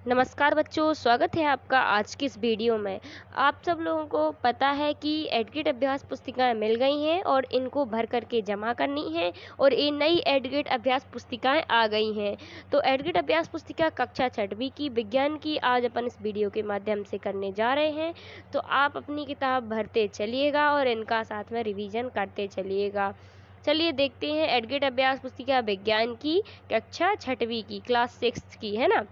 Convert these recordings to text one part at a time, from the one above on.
नमस्कार बच्चों, स्वागत है आपका आज की इस वीडियो में। आप सब लोगों को पता है कि एडगेट अभ्यास पुस्तिकाएं मिल गई हैं और इनको भर करके जमा करनी है और ये नई एडगेट अभ्यास पुस्तिकाएं आ गई हैं। तो एडगेट अभ्यास पुस्तिका कक्षा 6वीं की विज्ञान की आज अपन इस वीडियो के माध्यम से करने जा रहे हैं। तो आप अपनी किताब भरते चलिएगा और इनका साथ में रिविज़न करते चलिएगा। चलिए देखते हैं एडगेट अभ्यास पुस्तिका विज्ञान की कक्षा 6वीं की क्लास 6 की, है ना।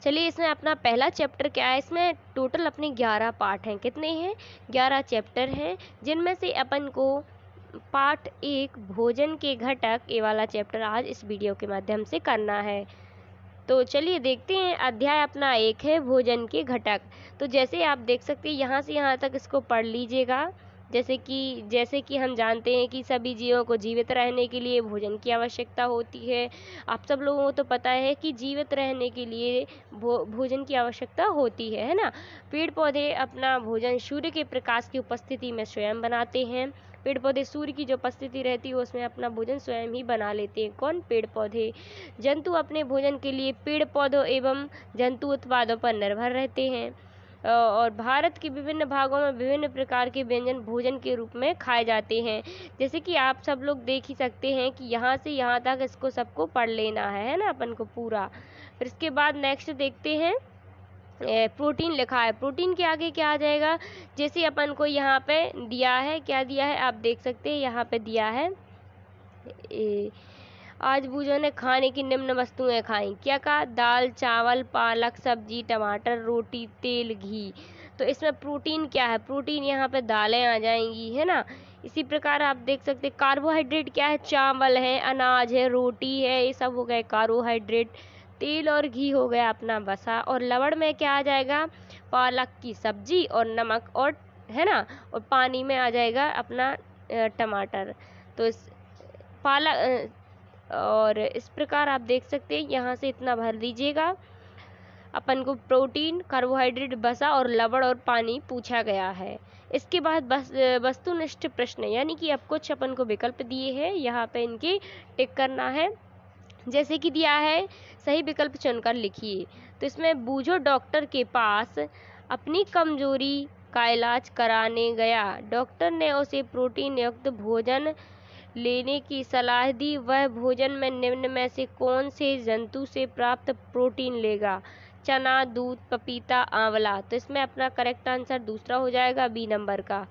चलिए इसमें अपना पहला चैप्टर क्या है। इसमें टोटल अपने 11 पार्ट हैं। कितने हैं? 11 चैप्टर हैं, जिनमें से अपन को पार्ट 1 भोजन के घटक ये वाला चैप्टर आज इस वीडियो के माध्यम से करना है। तो चलिए देखते हैं। अध्याय अपना 1 है भोजन के घटक। तो जैसे आप देख सकते हैं यहाँ से यहाँ तक इसको पढ़ लीजिएगा। जैसे कि हम जानते हैं कि सभी जीवों को जीवित रहने के लिए भोजन की आवश्यकता होती है। आप सब लोगों को तो पता है कि जीवित रहने के लिए भोजन की आवश्यकता होती है ना। पेड़ पौधे अपना भोजन सूर्य के प्रकाश की उपस्थिति में स्वयं बनाते हैं। पेड़ पौधे सूर्य की जो उपस्थिति रहती है उसमें अपना भोजन स्वयं ही बना लेते हैं। कौन? पेड़ पौधे। जंतु अपने भोजन के लिए पेड़ पौधों एवं जंतु उत्पादों पर निर्भर रहते हैं। और भारत के विभिन्न भागों में विभिन्न प्रकार के व्यंजन भोजन के रूप में खाए जाते हैं। जैसे कि आप सब लोग देख ही सकते हैं कि यहाँ से यहाँ तक इसको सबको पढ़ लेना है ना अपन को पूरा। फिर इसके बाद नेक्स्ट देखते हैं। प्रोटीन लिखा है। प्रोटीन के आगे क्या आ जाएगा? जैसे अपन को यहाँ पे दिया है, क्या दिया है आप देख सकते हैं, यहाँ पे दिया है आज बूझों ने खाने की निम्न वस्तुएं खाई। क्या कहा? दाल, चावल, पालक, सब्जी, टमाटर, रोटी, तेल, घी। तो इसमें प्रोटीन क्या है? प्रोटीन यहाँ पे दालें आ जाएंगी, है ना। इसी प्रकार आप देख सकते हैं कार्बोहाइड्रेट क्या है? चावल है, अनाज है, रोटी है, ये सब हो गए कार्बोहाइड्रेट। तेल और घी हो गया अपना वसा। और लवण में क्या आ जाएगा? पालक की सब्जी और नमक, और है ना, और पानी में आ जाएगा अपना टमाटर। तो इस पालक और इस प्रकार आप देख सकते हैं यहाँ से इतना भर लीजिएगा। अपन को प्रोटीन, कार्बोहाइड्रेट, वसा और लवण और पानी पूछा गया है। इसके बाद वस्तुनिष्ठ प्रश्न, यानी कि अब कुछ अपन को विकल्प दिए हैं, यहाँ पे इनके टिक करना है। जैसे कि दिया है सही विकल्प चुनकर लिखिए। तो इसमें बूझो डॉक्टर के पास अपनी कमजोरी का इलाज कराने गया। डॉक्टर ने उसे प्रोटीन युक्त भोजन लेने की सलाह दी। वह भोजन में निम्न में से कौन से जंतु से प्राप्त प्रोटीन लेगा? चना, दूध, पपीता, आंवला। तो इसमें अपना करेक्ट आंसर दूसरा हो जाएगा, बी नंबर का।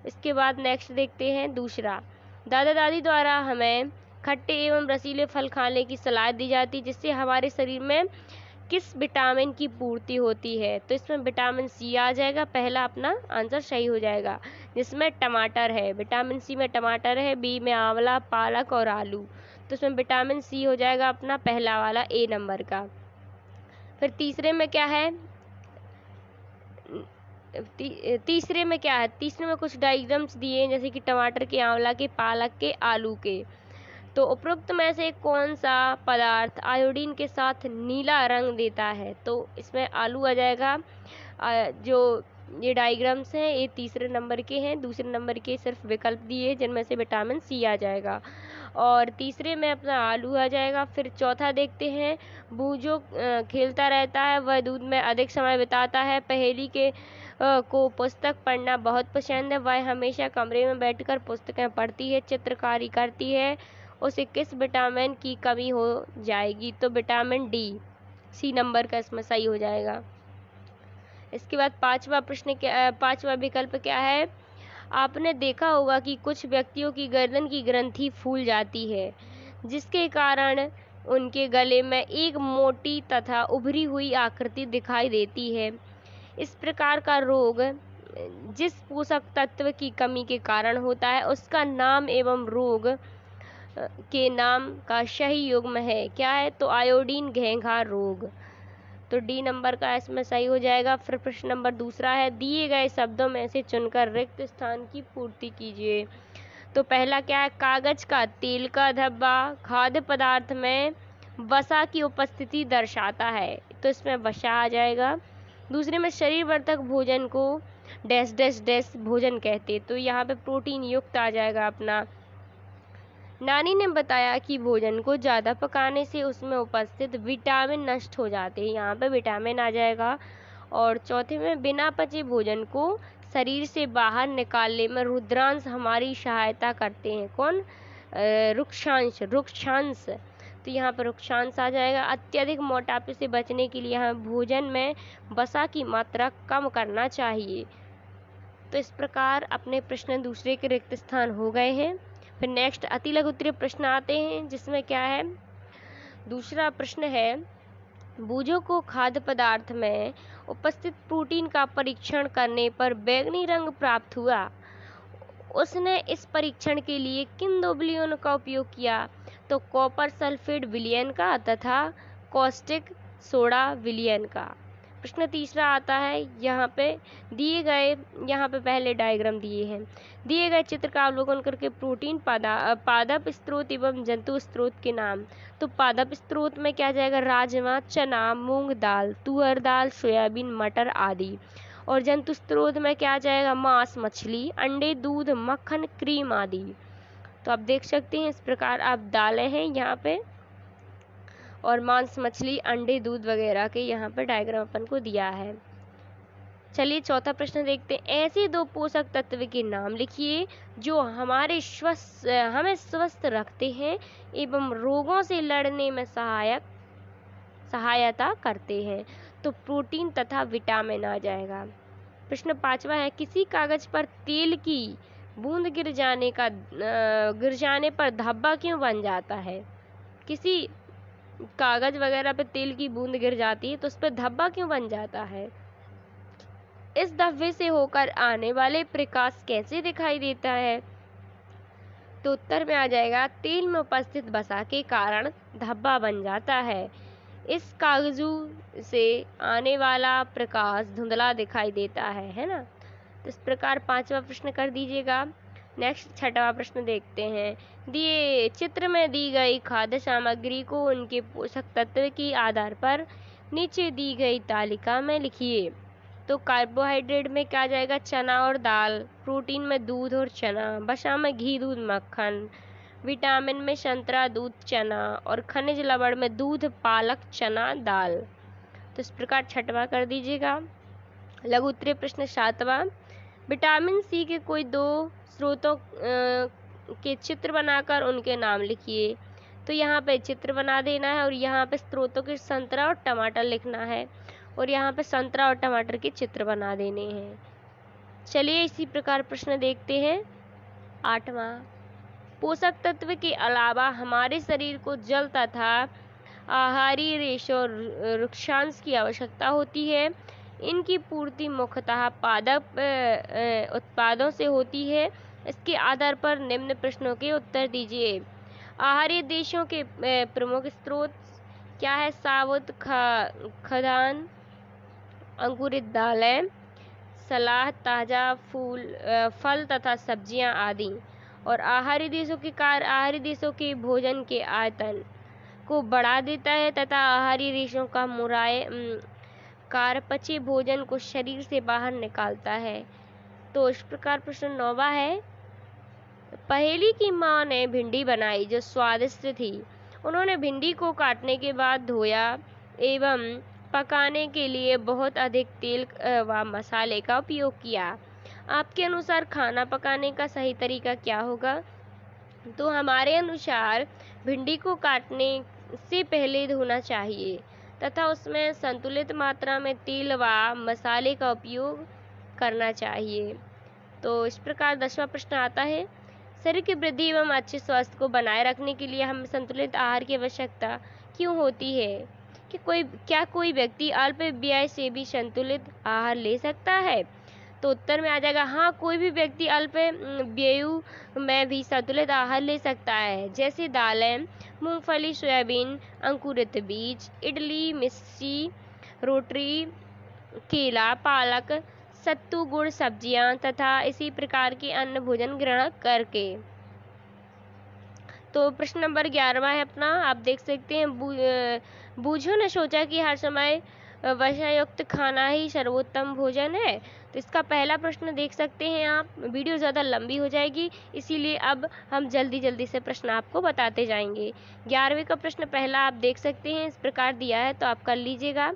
इसके बाद नेक्स्ट देखते हैं दूसरा। दादा दादी द्वारा हमें खट्टे एवं रसीले फल खाने की सलाह दी जाती, जिससे हमारे शरीर में किस विटामिन की पूर्ति होती है? तो इसमें विटामिन सी आ जाएगा, पहला अपना आंसर सही हो जाएगा, जिसमें टमाटर है। विटामिन सी में टमाटर है, बी में आंवला, पालक और आलू। तो इसमें विटामिन सी हो जाएगा अपना पहला वाला, ए नंबर का। फिर तीसरे में क्या है? तीसरे में क्या है? तीसरे में कुछ डायग्राम्स दिए हैं, जैसे कि टमाटर के, आंवला के, पालक के, आलू के। तो उपरोक्त में से कौन सा पदार्थ आयोडीन के साथ नीला रंग देता है? तो इसमें आलू आ जाएगा। जो ये डायग्राम्स हैं ये तीसरे नंबर के हैं, दूसरे नंबर के सिर्फ विकल्प दिए जिनमें से विटामिन सी आ जाएगा, और तीसरे में अपना आलू आ जाएगा। फिर चौथा देखते हैं। बूझो खेलता रहता है, वह दूध में अधिक समय बिताता है। पहेली के को पुस्तक पढ़ना बहुत पसंद है। वह हमेशा कमरे में बैठकर पुस्तकें पढ़ती है, चित्रकारी करती है। उसे किस विटामिन की कमी हो जाएगी? तो विटामिन डी, सी नंबर का इसमें सही हो जाएगा। इसके बाद पांचवा विकल्प क्या है? आपने देखा होगा कि कुछ व्यक्तियों की गर्दन की ग्रंथि फूल जाती है, जिसके कारण उनके गले में एक मोटी तथा उभरी हुई आकृति दिखाई देती है। इस प्रकार का रोग जिस पोषक तत्व की कमी के कारण होता है, उसका नाम एवं रोग के नाम का सही युग्म है। क्या है? तो आयोडीन घेंघा रोग। तो डी नंबर का इसमें सही हो जाएगा। फिर प्रश्न नंबर दूसरा है, दिए गए शब्दों में से चुनकर रिक्त स्थान की पूर्ति कीजिए। तो पहला क्या है? कागज का तेल का धब्बा खाद्य पदार्थ में वसा की उपस्थिति दर्शाता है, तो इसमें वसा आ जाएगा। दूसरे में शरीर वर्धक भोजन को डैश डैश डैश भोजन कहते, तो यहाँ पे प्रोटीन युक्त आ जाएगा अपना। नानी ने बताया कि भोजन को ज़्यादा पकाने से उसमें उपस्थित विटामिन नष्ट हो जाते हैं, यहाँ पे विटामिन आ जाएगा। और चौथे में बिना पचे भोजन को शरीर से बाहर निकालने में रुद्रांश हमारी सहायता करते हैं। कौन? रुक्षांश। तो यहाँ पर रुक्षांश आ जाएगा। अत्यधिक मोटापे से बचने के लिए हमें भोजन में वसा की मात्रा कम करना चाहिए। तो इस प्रकार अपने प्रश्न दूसरे के रिक्त स्थान हो गए हैं। फिर नेक्स्ट अति लघु उत्तरीय प्रश्न आते हैं, जिसमें क्या है, दूसरा प्रश्न है, बूझों को खाद्य पदार्थ में उपस्थित प्रोटीन का परीक्षण करने पर बैंगनी रंग प्राप्त हुआ। उसने इस परीक्षण के लिए किन दो विलयनों का उपयोग किया? तो कॉपर सल्फेट विलयन का तथा कॉस्टिक सोडा विलयन का। प्रश्न तीसरा आता है, यहाँ पे पहले डायग्राम दिए हैं, दिए गए चित्र का अवलोकन करके प्रोटीन पादप स्रोत एवं जंतु स्रोत के नाम। तो पादप स्रोत में क्या जाएगा? राजमा, चना, मूंग दाल, तुअर दाल, सोयाबीन, मटर आदि। और जंतु स्रोत में क्या जाएगा? मांस, मछली, अंडे, दूध, मक्खन, क्रीम आदि। तो आप देख सकते हैं इस प्रकार आप दालें हैं यहाँ पे, और मांस, मछली, अंडे, दूध वगैरह के यहाँ पर डायग्राम अपन को दिया है। चलिए चौथा प्रश्न देखते हैं। ऐसे दो पोषक तत्व के नाम लिखिए जो हमें स्वस्थ रखते हैं एवं रोगों से लड़ने में सहायता करते हैं। तो प्रोटीन तथा विटामिन आ जाएगा। प्रश्न पांचवा है, किसी कागज पर तेल की बूंद गिर जाने पर धब्बा क्यों बन जाता है? किसी कागज वगैरह पे तेल की बूंद गिर जाती है तो उस पर धब्बा क्यों बन जाता है? इस धब्बे से होकर आने वाले प्रकाश कैसे दिखाई देता है? तो उत्तर में आ जाएगा, तेल में उपस्थित वसा के कारण धब्बा बन जाता है। इस कागजू से आने वाला प्रकाश धुंधला दिखाई देता है ना। तो इस प्रकार पांचवा प्रश्न कर दीजिएगा। नेक्स्ट छठवां प्रश्न देखते हैं। दिए चित्र में दी गई खाद्य सामग्री को उनके पोषक तत्व के आधार पर नीचे दी गई तालिका में लिखिए। तो कार्बोहाइड्रेट में क्या जाएगा? चना और दाल। प्रोटीन में दूध और चना। वसा में घी, दूध, मक्खन। विटामिन में संतरा, दूध, चना। और खनिज लवण में दूध, पालक, चना, दाल। तो इस प्रकार छठवां कर दीजिएगा। लघु उत्तरीय प्रश्न सातवां, विटामिन सी के कोई दो स्रोतों के चित्र बनाकर उनके नाम लिखिए। तो यहाँ पे चित्र बना देना है और यहाँ पे स्रोतों के संतरा और टमाटर लिखना है और यहाँ पे संतरा और टमाटर के चित्र बना देने हैं। चलिए इसी प्रकार प्रश्न देखते हैं। आठवां, पोषक तत्व के अलावा हमारे शरीर को जल तथा आहारी रेशों रुक्षांश की आवश्यकता होती है। इनकी पूर्ति मुख्यतः पादप उत्पादों से होती है। इसके आधार पर निम्न प्रश्नों के उत्तर दीजिए। आहारी देशों के प्रमुख स्रोत क्या है? साबुत खाद्यान्न, अंकुरित दालें, सलाद, ताज़ा फल तथा सब्जियां आदि। और आहारी देशों के भोजन के आयतन को बढ़ा देता है तथा आहारी देशों का पचे भोजन को शरीर से बाहर निकालता है। तो इस प्रकार प्रश्न 9वां है, पहेली की माँ ने भिंडी बनाई जो स्वादिष्ट थी। उन्होंने भिंडी को काटने के बाद धोया एवं पकाने के लिए बहुत अधिक तेल व मसाले का उपयोग किया। आपके अनुसार खाना पकाने का सही तरीका क्या होगा? तो हमारे अनुसार भिंडी को काटने से पहले धोना चाहिए तथा उसमें संतुलित मात्रा में तेल व मसाले का उपयोग करना चाहिए। तो इस प्रकार 10वां प्रश्न आता है, शरीर की वृद्धि एवं अच्छे स्वास्थ्य को बनाए रखने के लिए हमें संतुलित आहार की आवश्यकता क्यों होती है? क्या कोई व्यक्ति अल्प व्यय से भी संतुलित आहार ले सकता है? तो उत्तर में आ जाएगा, हाँ, कोई भी व्यक्ति अल्प व्यय में भी संतुलित आहार ले सकता है, जैसे दालें, मूंगफली, सोयाबीन, अंकुरित बीज, इडली, मिर्ची, रोटी, केला, पालक, सत्तू, गुड़, सब्जियां तथा इसी प्रकार के अन्य भोजन ग्रहण करके। तो प्रश्न नंबर 11वां है अपना, आप देख सकते हैं। बूझों ने सोचा कि हर समय वसायुक्त खाना ही सर्वोत्तम भोजन है। तो इसका पहला प्रश्न देख सकते हैं आप। वीडियो ज़्यादा लंबी हो जाएगी, इसीलिए अब हम जल्दी जल्दी से प्रश्न आपको बताते जाएंगे। 11वीं का प्रश्न पहला आप देख सकते हैं, इस प्रकार दिया है तो आप कर लीजिएगा।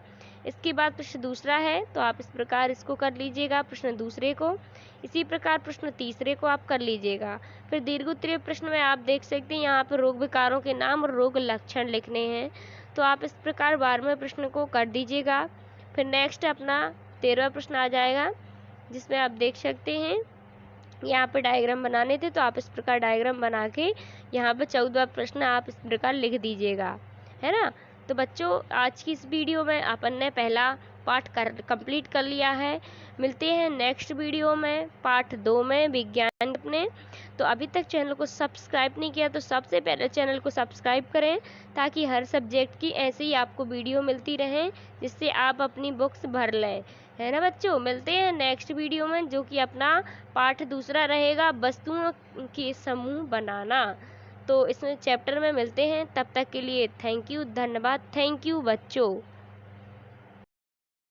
इसके बाद प्रश्न दूसरा है तो आप इस प्रकार इसको कर लीजिएगा, प्रश्न दूसरे को। इसी प्रकार प्रश्न तीसरे को आप कर लीजिएगा। फिर दीर्घोत्तरीय प्रश्न में आप देख सकते हैं यहाँ पर रोग विकारों के नाम और रोग लक्षण लिखने हैं, तो आप इस प्रकार 12वें प्रश्न को कर दीजिएगा। फिर नेक्स्ट अपना 13वां प्रश्न आ जाएगा, जिसमें आप देख सकते हैं यहाँ पर डायग्राम बनाने थे, तो आप इस प्रकार डायग्राम बना के यहाँ पर 14वां प्रश्न आप इस प्रकार लिख दीजिएगा, है ना। तो बच्चों, आज की इस वीडियो में अपन ने पहला पार्ट कंप्लीट कर लिया है। मिलते हैं नेक्स्ट वीडियो में पार्ट 2 में विज्ञान अपने। तो अभी तक चैनल को सब्सक्राइब नहीं किया तो सबसे पहले चैनल को सब्सक्राइब करें, ताकि हर सब्जेक्ट की ऐसे ही आपको वीडियो मिलती रहे, जिससे आप अपनी बुक्स भर लें, है ना बच्चों। मिलते हैं नेक्स्ट वीडियो में, जो कि अपना पार्ट दूसरा रहेगा, वस्तुओं के समूह बनाना। तो इसमें चैप्टर में मिलते हैं, तब तक के लिए थैंक यू, धन्यवाद। थैंक यू बच्चों।